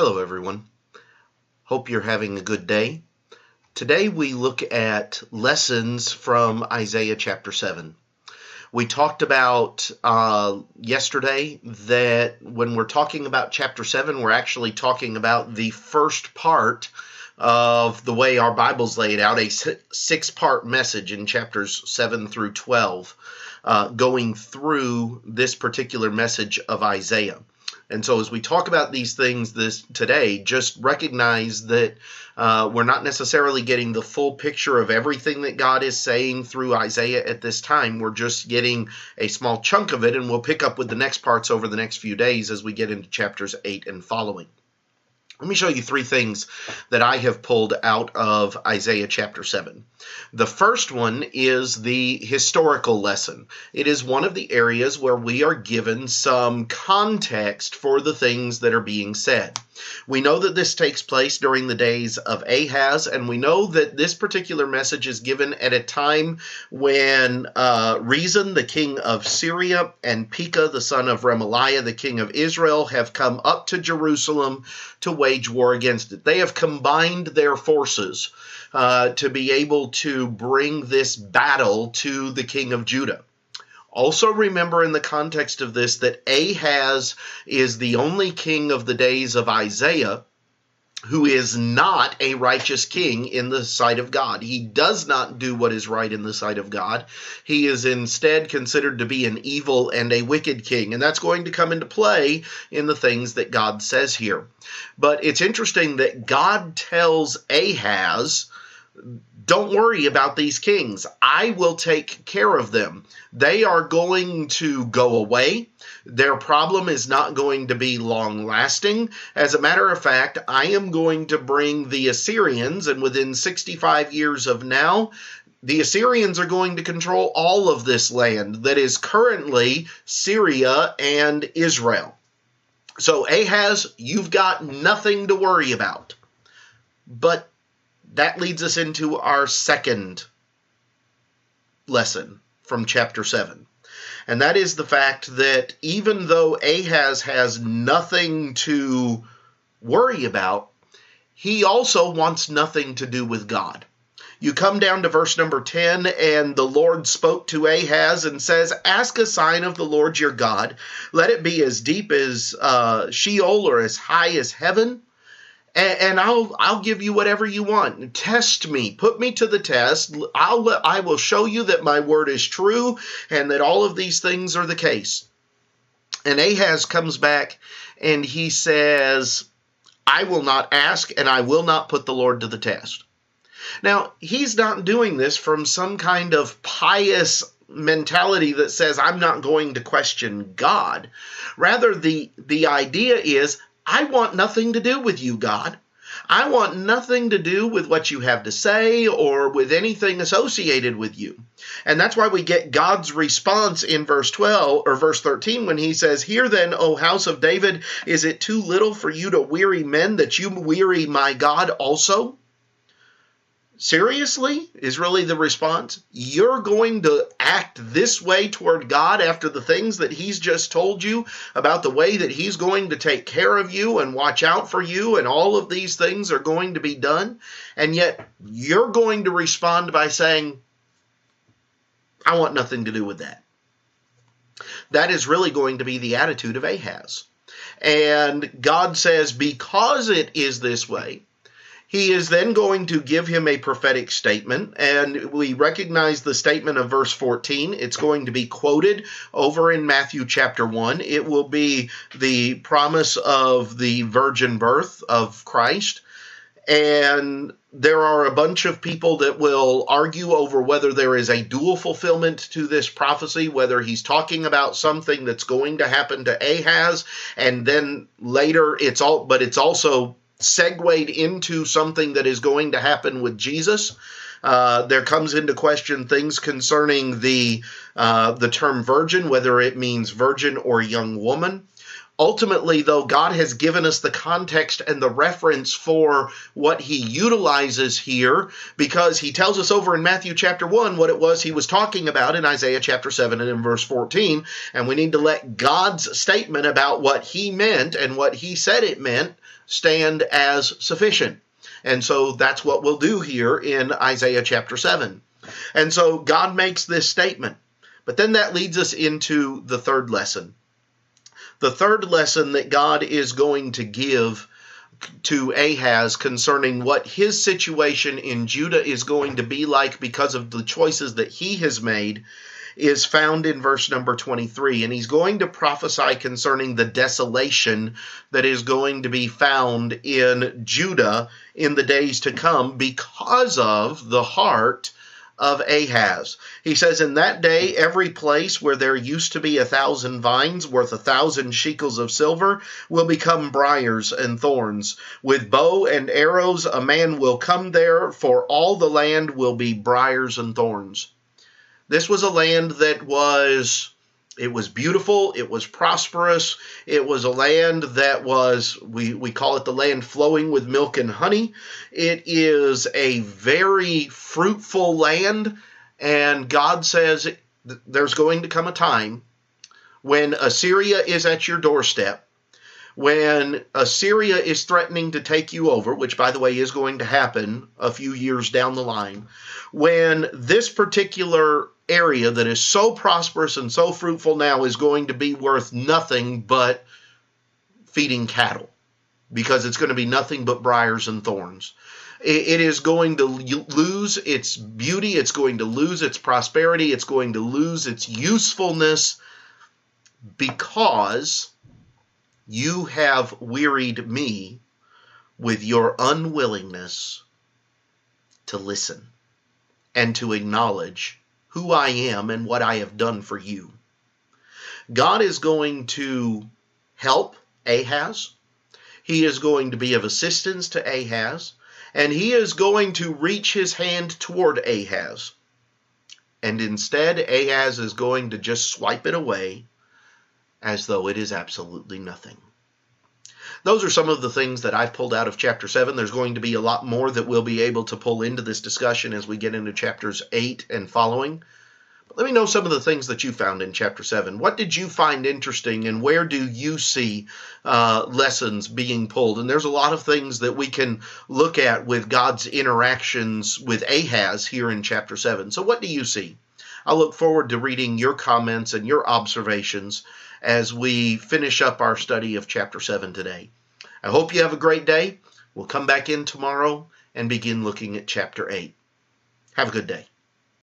Hello everyone. Hope you're having a good day. Today we look at lessons from Isaiah chapter 7. We talked about yesterday that when we're talking about chapter 7, we're actually talking about the first part of the way our Bibles lay it out, a six-part message in chapters 7 through 12, going through this particular message of Isaiah. And so as we talk about these things today, just recognize that we're not necessarily getting the full picture of everything that God is saying through Isaiah at this time. We're just getting a small chunk of it, and we'll pick up with the next parts over the next few days as we get into chapters 8 and following. Let me show you three things that I have pulled out of Isaiah chapter 7. The first one is the historical lesson. It is one of the areas where we are given some context for the things that are being said. We know that this takes place during the days of Ahaz, and we know that this particular message is given at a time when Rezin, the king of Syria, and Pekah, the son of Remaliah, the king of Israel, have come up to Jerusalem to wage war against it. They have combined their forces to be able to bring this battle to the king of Judah. Also remember in the context of this that Ahaz is the only king of the days of Isaiah who is not a righteous king in the sight of God. He does not do what is right in the sight of God. He is instead considered to be an evil and a wicked king, and that's going to come into play in the things that God says here. But it's interesting that God tells Ahaz, don't worry about these kings. I will take care of them. They are going to go away. Their problem is not going to be long-lasting. As a matter of fact, I am going to bring the Assyrians, and within 65 years of now, the Assyrians are going to control all of this land that is currently Syria and Israel. So Ahaz, you've got nothing to worry about. But that leads us into our second lesson from chapter 7. And that is the fact that even though Ahaz has nothing to worry about, he also wants nothing to do with God. You come down to verse number 10, and the Lord spoke to Ahaz and says, ask a sign of the Lord your God. Let it be as deep as Sheol or as high as heaven. And I'll give you whatever you want. Test me. Put me to the test. I will show you that my word is true and that all of these things are the case. And Ahaz comes back and he says, I will not ask and I will not put the Lord to the test. Now, he's not doing this from some kind of pious mentality that says, I'm not going to question God. Rather, the idea is, I want nothing to do with you, God. I want nothing to do with what you have to say or with anything associated with you. And that's why we get God's response in verse 12 or verse 13 when he says, hear then, O house of David, is it too little for you to weary men that you weary my God also? Seriously, is really the response. You're going to act this way toward God after the things that he's just told you about the way that he's going to take care of you and watch out for you, and all of these things are going to be done, and yet you're going to respond by saying, I want nothing to do with that. That is really going to be the attitude of Ahaz. And God says, because it is this way, he is then going to give him a prophetic statement, and we recognize the statement of verse 14. It's going to be quoted over in Matthew chapter 1. It will be the promise of the virgin birth of Christ, and there are a bunch of people that will argue over whether there is a dual fulfillment to this prophecy, whether he's talking about something that's going to happen to Ahaz, and then later it's also segued into something that is going to happen with Jesus. There comes into question things concerning the term virgin, whether it means virgin or young woman. Ultimately, though, God has given us the context and the reference for what he utilizes here, because he tells us over in Matthew chapter 1 what it was he was talking about in Isaiah chapter 7 and in verse 14, and we need to let God's statement about what he meant and what he said it meant stand as sufficient. And so that's what we'll do here in Isaiah chapter 7. And so God makes this statement, but then that leads us into the third lesson. The third lesson that God is going to give to Ahaz concerning what his situation in Judah is going to be like because of the choices that he has made is found in verse number 23. And he's going to prophesy concerning the desolation that is going to be found in Judah in the days to come because of the heart of Ahaz. He says, in that day, every place where there used to be 1,000 vines worth 1,000 shekels of silver will become briars and thorns. With bow and arrows, a man will come there, for all the land will be briars and thorns. This was a land that was beautiful, it was prosperous, it was a land that was, we call it the land flowing with milk and honey. It is a very fruitful land, and God says there's going to come a time when Assyria is at your doorstep, when Assyria is threatening to take you over, which, by the way, is going to happen a few years down the line, when this particular area that is so prosperous and so fruitful now is going to be worth nothing but feeding cattle, because it's going to be nothing but briars and thorns. It is going to lose its beauty, it's going to lose its prosperity, it's going to lose its usefulness, because you have wearied me with your unwillingness to listen and to acknowledge who I am and what I have done for you. God is going to help Ahaz. He is going to be of assistance to Ahaz, and he is going to reach his hand toward Ahaz. And instead, Ahaz is going to just swipe it away as though it is absolutely nothing. Those are some of the things that I've pulled out of chapter 7. There's going to be a lot more that we'll be able to pull into this discussion as we get into chapters 8 and following. But let me know some of the things that you found in chapter 7. What did you find interesting, and where do you see lessons being pulled? And there's a lot of things that we can look at with God's interactions with Ahaz here in chapter 7. So what do you see? I look forward to reading your comments and your observations as we finish up our study of chapter 7 today. I hope you have a great day. We'll come back in tomorrow and begin looking at chapter 8. Have a good day.